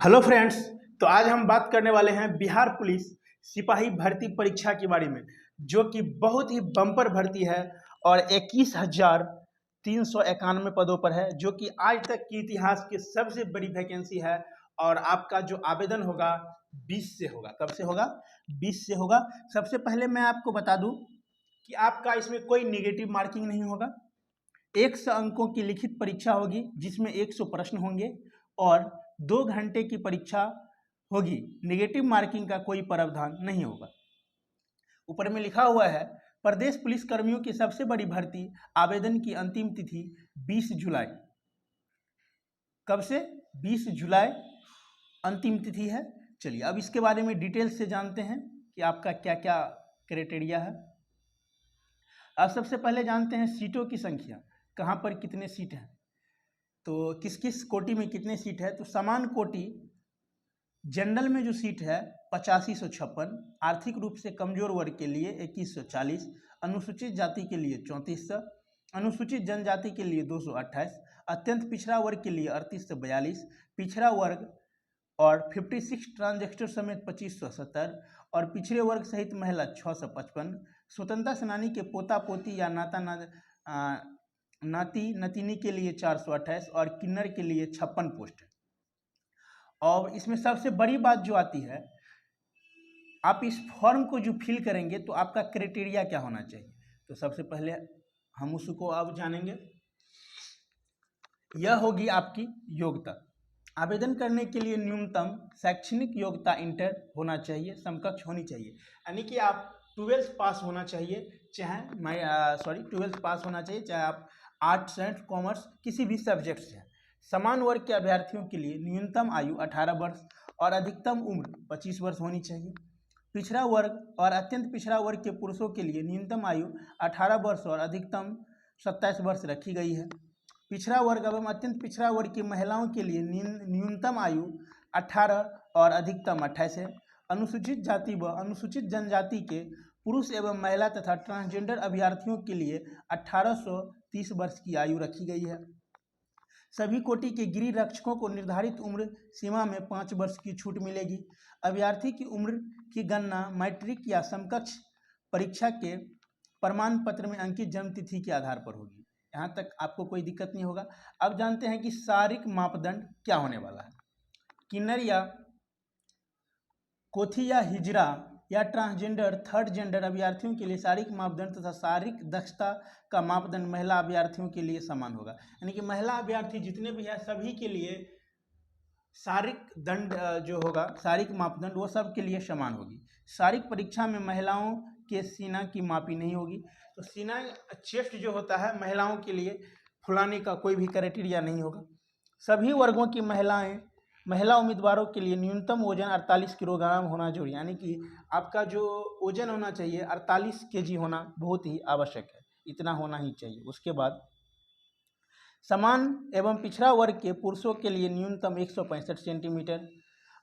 Hello friends. तो आज हम बात करने वाले हैं बिहार पुलिस सिपाही भर्ती परीक्षा के बारे में, जो कि बहुत ही बम्पर भर्ती है और 21,391 पदों पर है, जो कि आज तक के इतिहास की सबसे बड़ी वैकेंसी है। और आपका जो आवेदन होगा 20 से होगा। कब से होगा? 20 से होगा। सबसे पहले मैं आपको बता दूं कि आपका इसमें कोई निगेटिव मार्किंग नहीं होगा। 100 अंकों की लिखित परीक्षा होगी, जिसमें 100 प्रश्न होंगे और 2 घंटे की परीक्षा होगी। नेगेटिव मार्किंग का कोई प्रावधान नहीं होगा। ऊपर में लिखा हुआ है, प्रदेश पुलिस कर्मियों की सबसे बड़ी भर्ती, आवेदन की अंतिम तिथि 20 जुलाई। कब से? 20 जुलाई अंतिम तिथि है। चलिए अब इसके बारे में डिटेल से जानते हैं कि आपका क्या क्या क्राइटेरिया है। अब सबसे पहले जानते हैं सीटों की संख्या, कहाँ पर कितने सीट हैं, तो किस किस कोटि में कितने सीट है। तो समान कोटि जनरल में जो सीट है 8556, आर्थिक रूप से कमजोर वर्ग के लिए 2140, अनुसूचित जाति के लिए 3400, अनुसूचित जनजाति के लिए 228, अत्यंत पिछड़ा वर्ग के लिए 3842, पिछड़ा वर्ग और 56 ट्रांजेक्टर समेत 2570 और पिछड़े वर्ग सहित महिला 655, स्वतंत्रता सेनानी के पोता पोती या नाती नतीनी के लिए 428 और किन्नर के लिए 56 पोस्ट है। और इसमें सबसे बड़ी बात जो आती है, आप इस फॉर्म को जो फिल करेंगे तो आपका क्राइटेरिया क्या होना चाहिए। तो सबसे पहले हम उसको अब जानेंगे। यह होगी आपकी योग्यता। आवेदन करने के लिए न्यूनतम शैक्षणिक योग्यता इंटर होना चाहिए, समकक्ष होनी चाहिए। यानी कि आप 12th पास होना चाहिए, चाहे 12th पास होना चाहिए, चाहे आप आर्ट्स एंड कॉमर्स किसी भी सब्जेक्ट से हैं। समान वर्ग के अभ्यर्थियों के लिए न्यूनतम आयु 18 वर्ष और अधिकतम उम्र 25 वर्ष होनी चाहिए। पिछड़ा वर्ग और अत्यंत पिछड़ा वर्ग के पुरुषों के लिए न्यूनतम आयु 18 वर्ष और अधिकतम 27 वर्ष रखी गई है। पिछड़ा वर्ग एवं अत्यंत पिछड़ा वर्ग की महिलाओं के लिए न्यूनतम आयु 18 और अधिकतम 28 है। अनुसूचित जाति व अनुसूचित जनजाति के पुरुष एवं महिला तथा ट्रांसजेंडर अभ्यर्थियों के लिए 1830 वर्ष की आयु रखी गई है। सभी कोटि के गिरी रक्षकों को निर्धारित उम्र सीमा में 5 वर्ष की छूट मिलेगी। अभ्यर्थी की उम्र की गणना मैट्रिक या समकक्ष परीक्षा के प्रमाण पत्र में अंकित जन्म तिथि के आधार पर होगी। यहाँ तक आपको कोई दिक्कत नहीं होगा। अब जानते हैं कि शारीरिक मापदंड क्या होने वाला है। किन्नर या कोथी या हिजरा या ट्रांसजेंडर थर्ड जेंडर अभ्यर्थियों के लिए शारीरिक मापदंड तथा शारीरिक दक्षता का मापदंड महिला अभ्यर्थियों के लिए समान होगा। यानी कि महिला अभ्यर्थी जितने भी हैं सभी के लिए शारीरिक दंड जो होगा, शारीरिक मापदंड, वो सब के लिए समान होगी। शारीरिक परीक्षा में महिलाओं के सीना की मापी नहीं होगी। तो सीना चेस्ट जो होता है महिलाओं के लिए फुलाने का कोई भी क्राइटेरिया नहीं होगा। सभी वर्गों की महिला उम्मीदवारों के लिए न्यूनतम वजन 48 किलोग्राम होना जरूरी। यानी कि आपका जो वजन होना चाहिए 48 kg होना बहुत ही आवश्यक है, इतना होना ही चाहिए। उसके बाद समान एवं पिछड़ा वर्ग के पुरुषों के लिए न्यूनतम 165 सेंटीमीटर,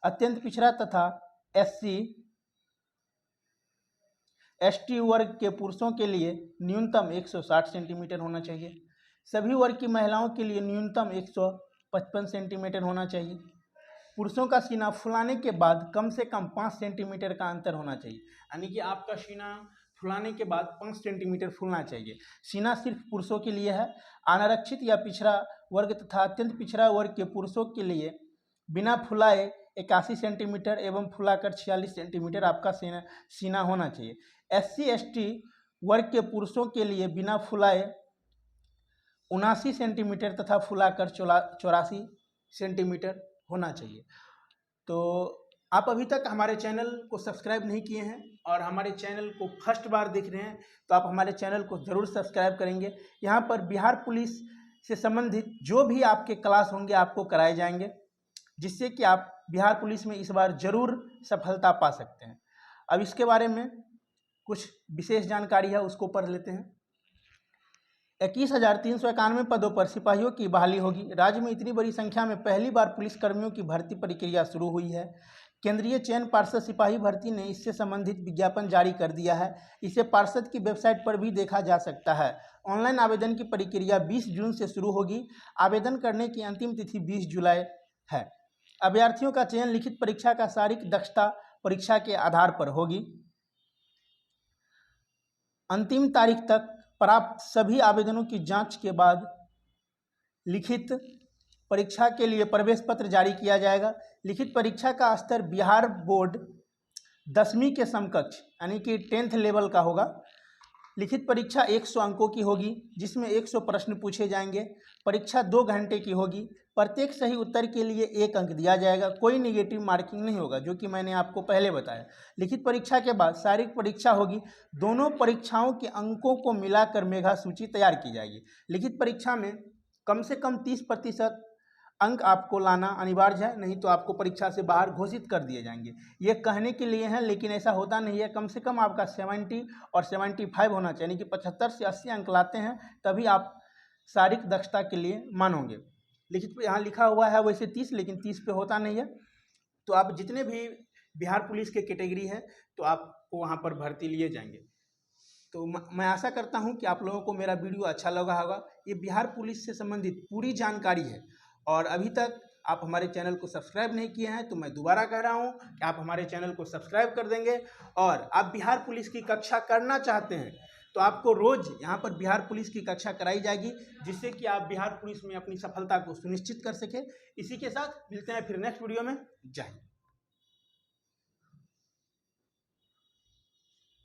अत्यंत पिछड़ा तथा SC/ST वर्ग के पुरुषों के लिए न्यूनतम 160 सेंटीमीटर होना चाहिए। सभी वर्ग की महिलाओं के लिए न्यूनतम 155 सेंटीमीटर होना चाहिए। पुरुषों का सीना फुलाने के बाद कम से कम 5 सेंटीमीटर का अंतर होना चाहिए। यानी कि आपका सीना फुलाने के बाद 5 सेंटीमीटर फूलना चाहिए। सीना सिर्फ पुरुषों के लिए है। अनारक्षित या पिछड़ा वर्ग तथा अत्यंत पिछड़ा वर्ग के पुरुषों के लिए बिना फुलाए 81 सेंटीमीटर एवं फुलाकर 46 सेंटीमीटर आपका सीना होना चाहिए। SC/ST वर्ग के पुरुषों के लिए बिना फुलाए 79 सेंटीमीटर तथा फुलाकर 84 सेंटीमीटर होना चाहिए। तो आप अभी तक हमारे चैनल को सब्सक्राइब नहीं किए हैं और हमारे चैनल को फर्स्ट बार देख रहे हैं तो आप हमारे चैनल को ज़रूर सब्सक्राइब करेंगे। यहाँ पर बिहार पुलिस से संबंधित जो भी आपके क्लास होंगे आपको कराए जाएंगे, जिससे कि आप बिहार पुलिस में इस बार ज़रूर सफलता पा सकते हैं। अब इसके बारे में कुछ विशेष जानकारी है, उसको पढ़ लेते हैं। 21,391 पदों पर सिपाहियों की बहाली होगी। राज्य में इतनी बड़ी संख्या में पहली बार पुलिस कर्मियों की भर्ती प्रक्रिया शुरू हुई है। केंद्रीय चयन पार्षद सिपाही भर्ती ने इससे संबंधित विज्ञापन जारी कर दिया है। इसे पार्षद की वेबसाइट पर भी देखा जा सकता है। ऑनलाइन आवेदन की प्रक्रिया 20 जून से शुरू होगी। आवेदन करने की अंतिम तिथि 20 जुलाई है। अभ्यर्थियों का चयन लिखित परीक्षा का शारीरिक दक्षता परीक्षा के आधार पर होगी। अंतिम तारीख तक प्राप्त सभी आवेदनों की जांच के बाद लिखित परीक्षा के लिए प्रवेश पत्र जारी किया जाएगा। लिखित परीक्षा का स्तर बिहार बोर्ड 10वीं के समकक्ष यानी कि 10th लेवल का होगा। लिखित परीक्षा 100 अंकों की होगी, जिसमें 100 प्रश्न पूछे जाएंगे। परीक्षा 2 घंटे की होगी। प्रत्येक सही उत्तर के लिए 1 अंक दिया जाएगा। कोई नेगेटिव मार्किंग नहीं होगा, जो कि मैंने आपको पहले बताया। लिखित परीक्षा के बाद शारीरिक परीक्षा होगी। दोनों परीक्षाओं के अंकों को मिलाकर मेधा सूची तैयार की जाएगी। लिखित परीक्षा में कम से कम 30% अंक आपको लाना अनिवार्य है, नहीं तो आपको परीक्षा से बाहर घोषित कर दिए जाएंगे। ये कहने के लिए हैं, लेकिन ऐसा होता नहीं है। कम से कम आपका 70 और 75 होना चाहिए, यानी कि 75 से 80 अंक लाते हैं तभी आप शारीरिक दक्षता के लिए मानोगे। लिखित यहाँ लिखा हुआ है वैसे 30, लेकिन 30 पे होता नहीं है। तो आप जितने भी बिहार पुलिस के कैटेगरी है तो आपको वहाँ पर भर्ती लिए जाएंगे। तो मैं आशा करता हूँ कि आप लोगों को मेरा वीडियो अच्छा लगा होगा। ये बिहार पुलिस से संबंधित पूरी जानकारी है, और अभी तक आप हमारे चैनल को सब्सक्राइब नहीं किए हैं तो मैं दोबारा कह रहा हूँ कि आप हमारे चैनल को सब्सक्राइब कर देंगे। और आप बिहार पुलिस की कक्षा करना चाहते हैं तो आपको रोज़ यहाँ पर बिहार पुलिस की कक्षा कराई जाएगी, जिससे कि आप बिहार पुलिस में अपनी सफलता को सुनिश्चित कर सकें। इसी के साथ मिलते हैं फिर नेक्स्ट वीडियो में। जय हिंद।